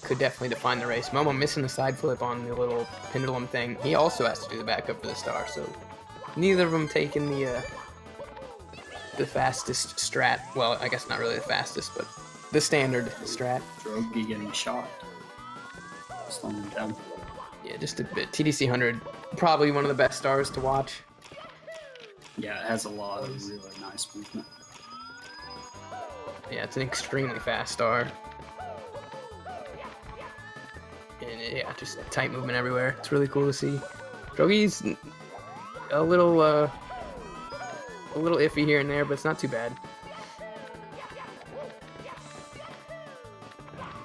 could definitely define the race. m0m0 missing the side flip on the little pendulum thing. He also has to do the backup for the star, so neither of them taking the fastest strat. Well, I guess not really the fastest, but the standard strat. Drogie getting shot. Slowing him down. Yeah, just a bit. TDC 100, probably one of the best stars to watch. Yeah, it has a lot of really nice movement. Yeah, it's an extremely fast star. And yeah, just tight movement everywhere. It's really cool to see. Drogie's a little iffy here and there, but it's not too bad.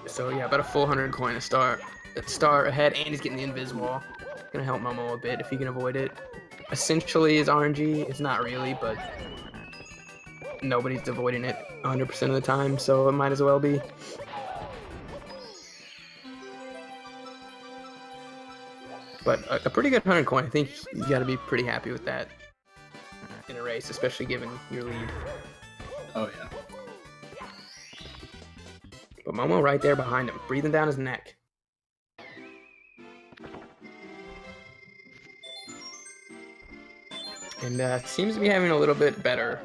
So yeah, about a full 100 coin a star ahead, and he's getting the invis wall. Gonna help m0m0 a bit if he can avoid it. Essentially, his RNG is not really, but nobody's avoiding it 100% of the time, so it might as well be. But a pretty good 100 coin. I think you got to be pretty happy with that in a race, especially given your lead. Oh yeah. But m0m0 right there behind him, breathing down his neck. And seems to be having a little bit better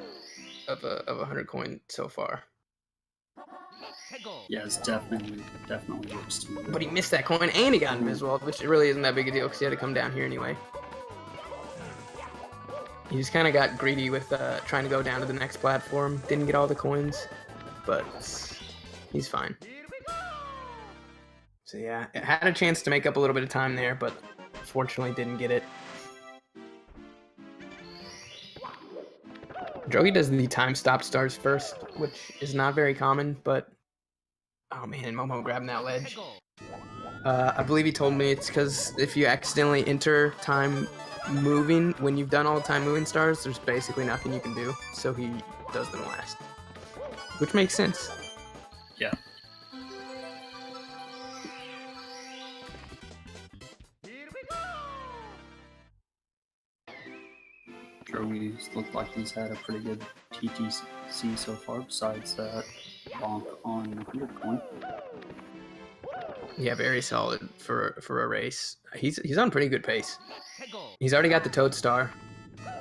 of a 100 coin so far. Yeah, it's definitely works to me. But he missed that coin and he got invisible, which really isn't that big a deal because he had to come down here anyway. He just kind of got greedy with trying to go down to the next platform. Didn't get all the coins, but he's fine. So yeah, it had a chance to make up a little bit of time there, but unfortunately didn't get it. Drogie does the time-stopped stars first, which is not very common, but... Oh man, m0m0 grabbing that ledge. I believe he told me it's because if you accidentally enter time moving, when you've done all the time moving stars, there's basically nothing you can do, so he does them last. Which makes sense. Yeah. Drogie's looked like he's had a pretty good TTC so far, besides that bonk on 100 coin. Yeah, very solid for a race. He's on pretty good pace. He's already got the Toad Star,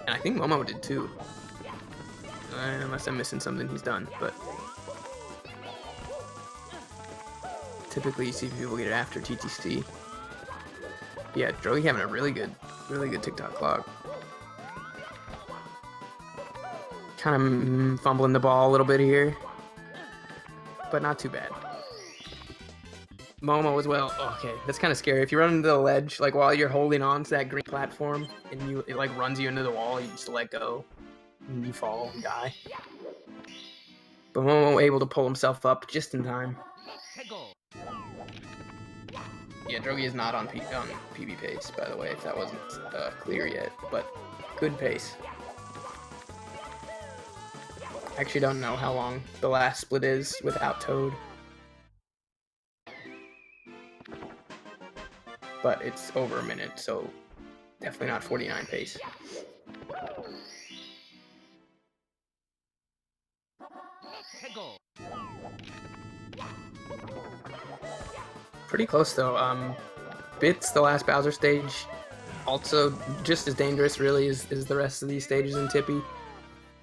and I think m0m0 did too. Unless I'm missing something he's done, but typically you see people get it after TTC. Yeah, Drogie having a really good TikTok clock. Kind of fumbling the ball a little bit here, but not too bad. m0m0 as well. Oh, okay, that's kind of scary. If you run into the ledge, like while you're holding on to that green platform, and it like runs you into the wall, you just let go, and you fall and die. But m0m0 able to pull himself up just in time. Yeah, Drogie is not on PB pace, by the way, if that wasn't clear yet, but good pace. I actually don't know how long the last split is without Toad. But it's over a minute, so definitely not 49 pace. Pretty close though. Bits, the last Bowser stage, also just as dangerous really as the rest of these stages in Tippy.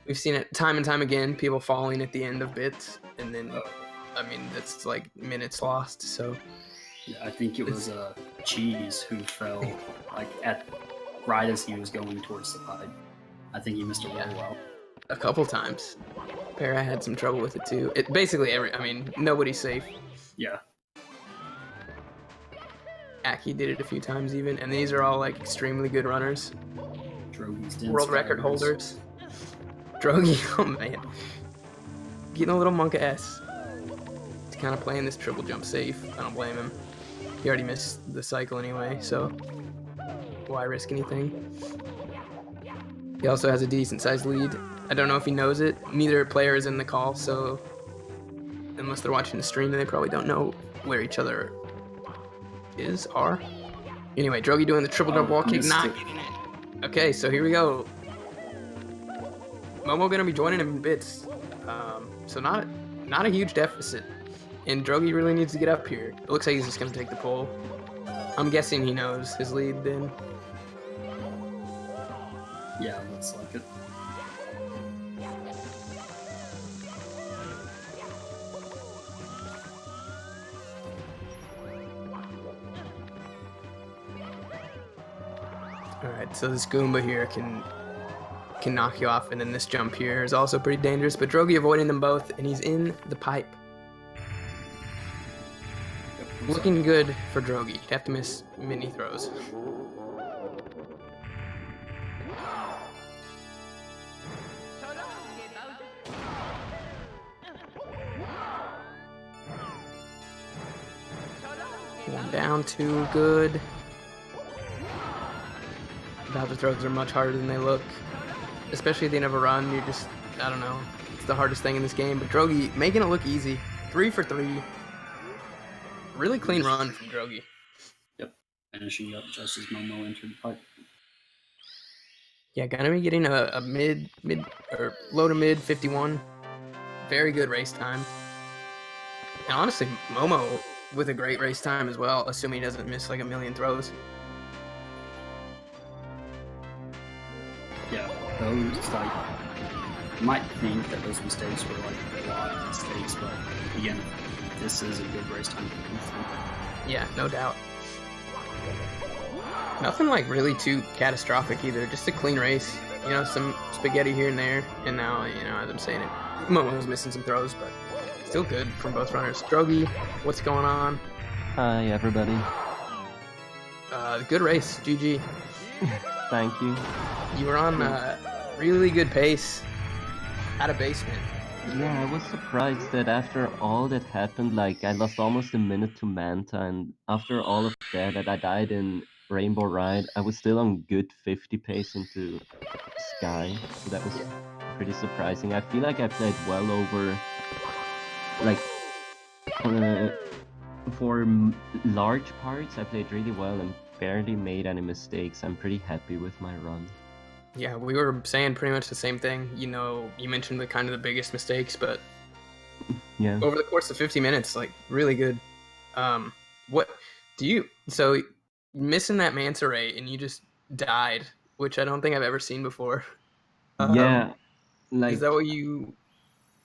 We've seen it time and time again, people falling at the end of Bits, and then, I mean, that's like minutes lost, so. Yeah, I think it was Cheese who fell like right as he was going towards the pipe. I think he missed a roll out. A couple times. Para had some trouble with it too. It basically nobody's safe. Yeah. Aki did it a few times even, and these are all like extremely good runners. World record holders. Drogie, oh man. Getting a little Monka S. He's kind of playing this triple jump safe. I don't blame him. He already missed the cycle anyway, so why risk anything? He also has a decent sized lead. I don't know if he knows it. Neither player is in the call, so unless they're watching the stream, they probably don't know where each other are. Anyway, Drogie doing the triple jump wall kick, not getting it. Okay, so here we go. m0m0 gonna be joining him in Bits, so not a huge deficit, and Drogie really needs to get up here. It looks like he's just gonna take the pull. I'm guessing he knows his lead then. Yeah, looks like it. Alright, so this Goomba here can knock you off, and then this jump here is also pretty dangerous, but Drogie avoiding them both, and he's in the pipe. Looking good for Drogie. He'd have to miss mini throws. One down, two, good. Bowser throws are much harder than they look. Especially at the end of a run, you're just, I don't know. It's the hardest thing in this game, but Drogie making it look easy. 3 for 3. Really clean run from Drogie. Yep, finishing up just as m0m0 entered the pipe. Yeah, gonna be getting a mid or low to mid 51. Very good race time. And honestly, m0m0 with a great race time as well, assuming he doesn't miss like a million throws. Yeah, those, like, you might think that those mistakes were like a lot of mistakes, but again, this is a good race time. Yeah, no doubt. Nothing like really too catastrophic either, just a clean race. You know, some spaghetti here and there, and now, you know, as I'm saying it, m0m0 was missing some throws, but still good from both runners. Drogie, what's going on? Hi, everybody. Good race, GG. Thank you. You were on really good pace at a basement. Yeah, I was surprised that after all that happened, like, I lost almost a minute to Manta, and after all of that I died in Rainbow Ride, I was still on good 50 pace into Sky, so that was pretty surprising. I feel like I played well over, like, for large parts, I played really well and barely made any mistakes. I'm pretty happy with my run. Yeah, we were saying pretty much the same thing. You know, you mentioned the kind of the biggest mistakes, but yeah, over the course of 50 minutes, like, really good. What do you, so missing that manta ray and you just died, which I don't think I've ever seen before. Yeah, like, is that what you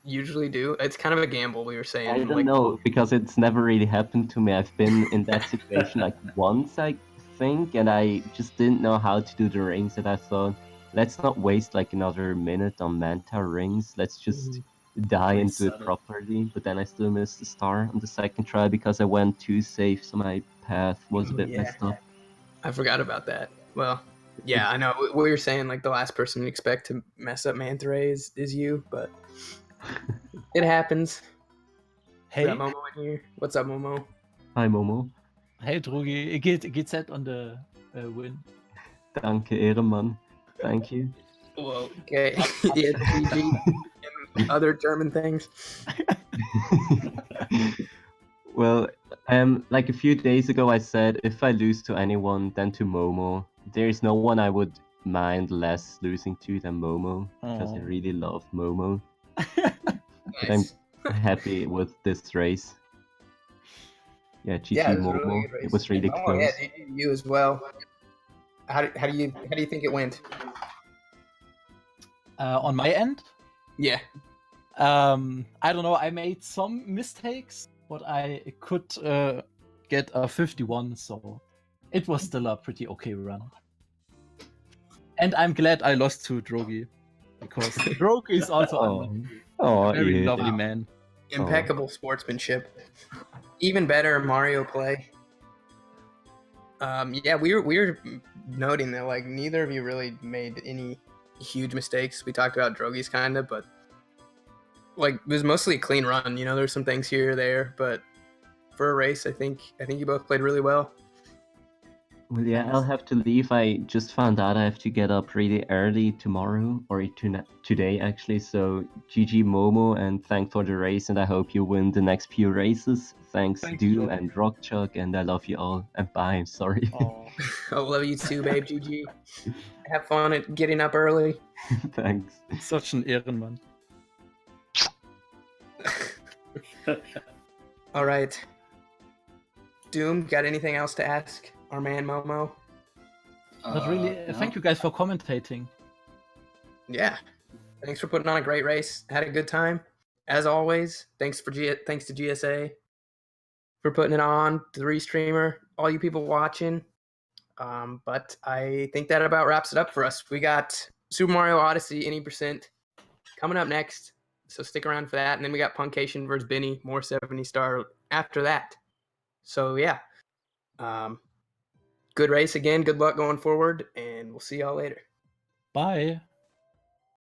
usually do? It's kind of a gamble, we were saying. I don't like, know, because it's never really happened to me. I've been in that situation like once, I think, and I just didn't know how to do the rings, and I thought, let's not waste like another minute on Manta rings. Let's just die Nice into it setup. properly, but then I still missed the star on the second try because I went too safe, so my path was a bit Yeah. messed up. I forgot about that. Well, yeah, I know what you're saying. Like the last person to expect to mess up Manta Ray is you, but it happens. Is that Hey, Momo in here? What's up, Momo? Hi Momo. hey Drogi, GZ on the win. Danke, Ehrenmann. Thank you. Whoa. Okay. Yeah, GG and other German things. Well, like a few days ago, I said if I lose to anyone, then to Momo. There's no one I would mind less losing to than Momo because I Aw. really love Momo. But I'm happy with this race. Yeah, GG Yeah, it was a Momo. really good race. It was really Oh close. yeah, GG you as well. How do you think it went? On my end, Yeah. I don't know. I made some mistakes, but I could get a 51, so it was still a pretty okay run. And I'm glad I lost to Drogi, because Drogi is also Oh, a very yeah. lovely man. Impeccable sportsmanship. Even better Mario play. Yeah, we were noting that like neither of you really made any huge mistakes. We talked about Drogie's kinda, but like it was mostly a clean run. You know, there's some things here or there, but for a race, I think you both played really well. Well, yeah, I'll have to leave. I just found out I have to get up really early tomorrow, or today actually. So GG Momo, and thanks for the race, and I hope you win the next few races. Thanks Doom and Rockchuck, and I love you all. And bye. I'm sorry. Oh, I love you too, babe. GG. Have fun at getting up early. Thanks. such an Ehrenmann. All right. Doom, got anything else to ask our man Momo? But really, No. thank you guys for commentating. Yeah. Thanks for putting on a great race. Had a good time. As always, thanks to GSA for putting it on, the restreamer, all you people watching. But I think that about wraps it up for us. We got Super Mario Odyssey, any percent, coming up next. So stick around for that. And then we got Punkation versus Benny, more 70 star after that. So yeah. Good race again. Good luck going forward. And we'll see y'all later. Bye.